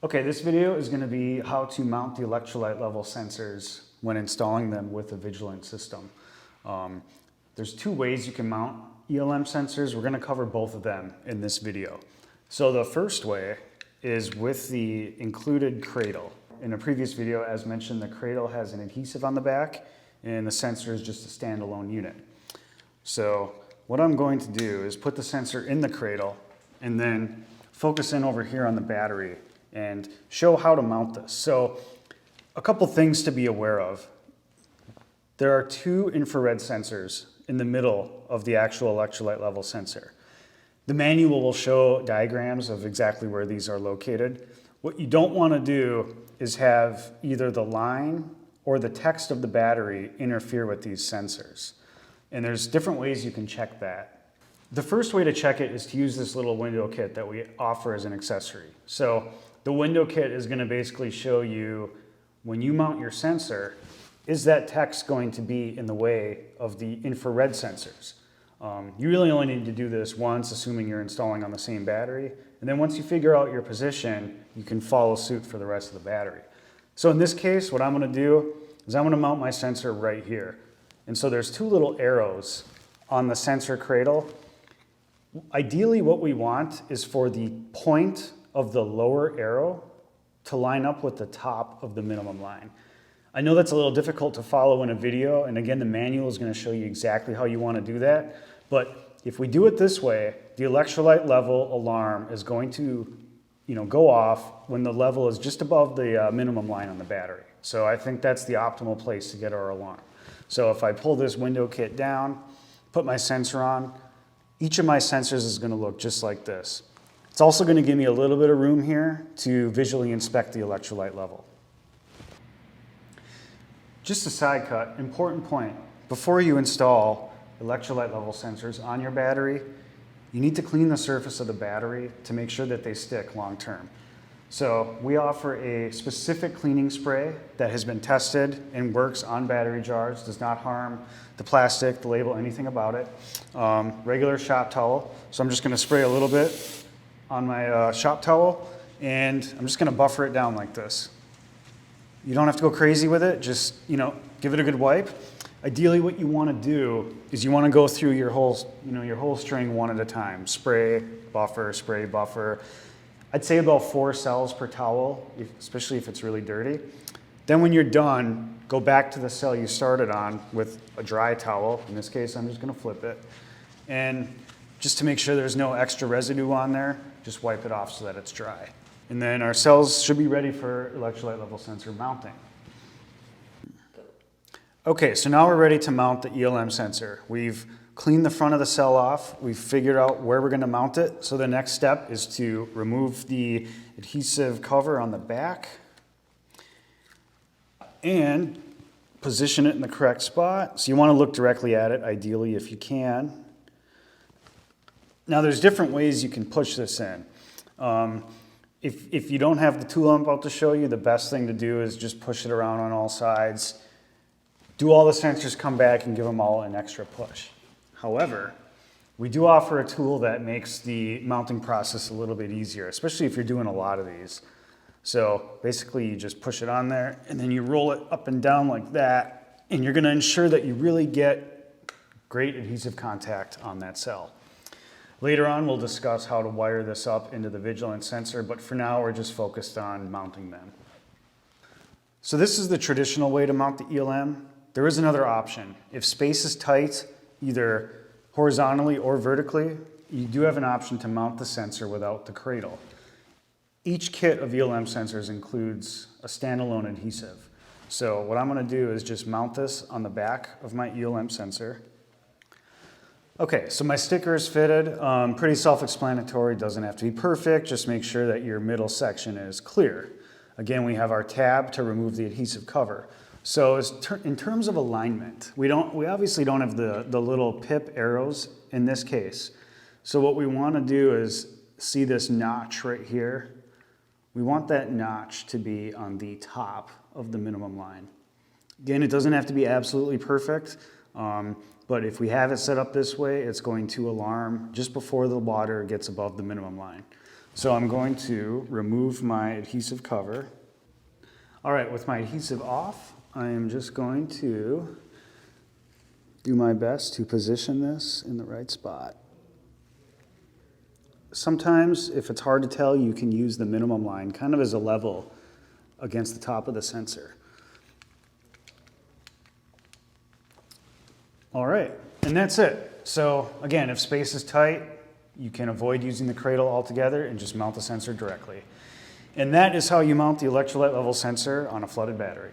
Okay, this video is going to be how to mount the electrolyte level sensors when installing them with a Vigilant system. There's two ways you can mount ELM sensors. We're going to cover both of them in this video. So the first way is with the included Cradle. In a previous video, as mentioned, the Cradle has an adhesive on the back and the sensor is just a standalone unit. So what I'm going to do is put the sensor in the Cradle and then focus in over here on the battery and show how to mount this. So a couple things to be aware of. There are two infrared sensors in the middle of the actual electrolyte level sensor. The manual will show diagrams of exactly where these are located. What you don't want to do is have either the line or the text of the battery interfere with these sensors. And there's different ways you can check that. The first way to check it is to use this little window kit that we offer as an accessory. So the window kit is going to basically show you when you mount your sensor, is that text going to be in the way of the infrared sensors? You really only need to do this once, assuming you're installing on the same battery. And then once you figure out your position, you can follow suit for the rest of the battery. So in this case, what I'm going to do is I'm going to mount my sensor right here. And so there's two little arrows on the sensor cradle. Ideally, what we want is for the point of the lower arrow to line up with the top of the minimum line. I know that's a little difficult to follow in a video, and again, the manual is going to show you exactly how you want to do that. But if we do it this way, the electrolyte level alarm is going to go off when the level is just above the minimum line on the battery. So I think that's the optimal place to get our alarm. So if I pull this window kit down, put my sensor on, each of my sensors is going to look just like this. It's also going to give me a little bit of room here to visually inspect the electrolyte level. Just a side cut, important point. Before you install electrolyte level sensors on your battery, you need to clean the surface of the battery to make sure that they stick long term. So we offer a specific cleaning spray that has been tested and works on battery jars, does not harm the plastic, the label, anything about it. Regular shop towel. So I'm just going to spray a little bit on my shop towel, and I'm just going to buffer it down like this. You don't have to go crazy with it, just give it a good wipe. Ideally, what you want to do is you want to go through your whole string one at a time. Spray, buffer. I'd say about 4 cells per towel, especially if it's really dirty. Then when you're done, go back to the cell you started on with a dry towel. In this case, I'm just going to flip it. And just to make sure there's no extra residue on there, just wipe it off so that it's dry. And then our cells should be ready for electrolyte level sensor mounting. Okay, so now we're ready to mount the ELM sensor. We've cleaned the front of the cell off. We've figured out where we're going to mount it. So the next step is to remove the adhesive cover on the back and position it in the correct spot. So you want to look directly at it, ideally, if you can. Now there's different ways you can push this in. If you don't have the tool I'm about to show you, the best thing to do is just push it around on all sides. Do all the sensors come back and give them all an extra push. However, we do offer a tool that makes the mounting process a little bit easier, especially if you're doing a lot of these. So basically you just push it on there and then you roll it up and down like that, and you're going to ensure that you really get great adhesive contact on that cell. Later on, we'll discuss how to wire this up into the Vigilant sensor, but for now, we're just focused on mounting them. So this is the traditional way to mount the ELM. There is another option. If space is tight, either horizontally or vertically, you do have an option to mount the sensor without the cradle. Each kit of ELM sensors includes a standalone adhesive. So what I'm going to do is just mount this on the back of my ELM sensor. Okay, so my sticker is fitted, pretty self-explanatory, doesn't have to be perfect, just make sure that your middle section is clear. Again, we have our tab to remove the adhesive cover. So in terms of alignment, we obviously don't have the little pip arrows in this case. So what we want to do is see this notch right here. We want that notch to be on the top of the minimum line. Again, it doesn't have to be absolutely perfect. But if we have it set up this way, it's going to alarm just before the water gets above the minimum line. So I'm going to remove my adhesive cover. All right, with my adhesive off, I am just going to do my best to position this in the right spot. Sometimes, if it's hard to tell, you can use the minimum line kind of as a level against the top of the sensor. All right, and that's it. So again, if space is tight, you can avoid using the cradle altogether and just mount the sensor directly. And that is how you mount the electrolyte level sensor on a flooded battery.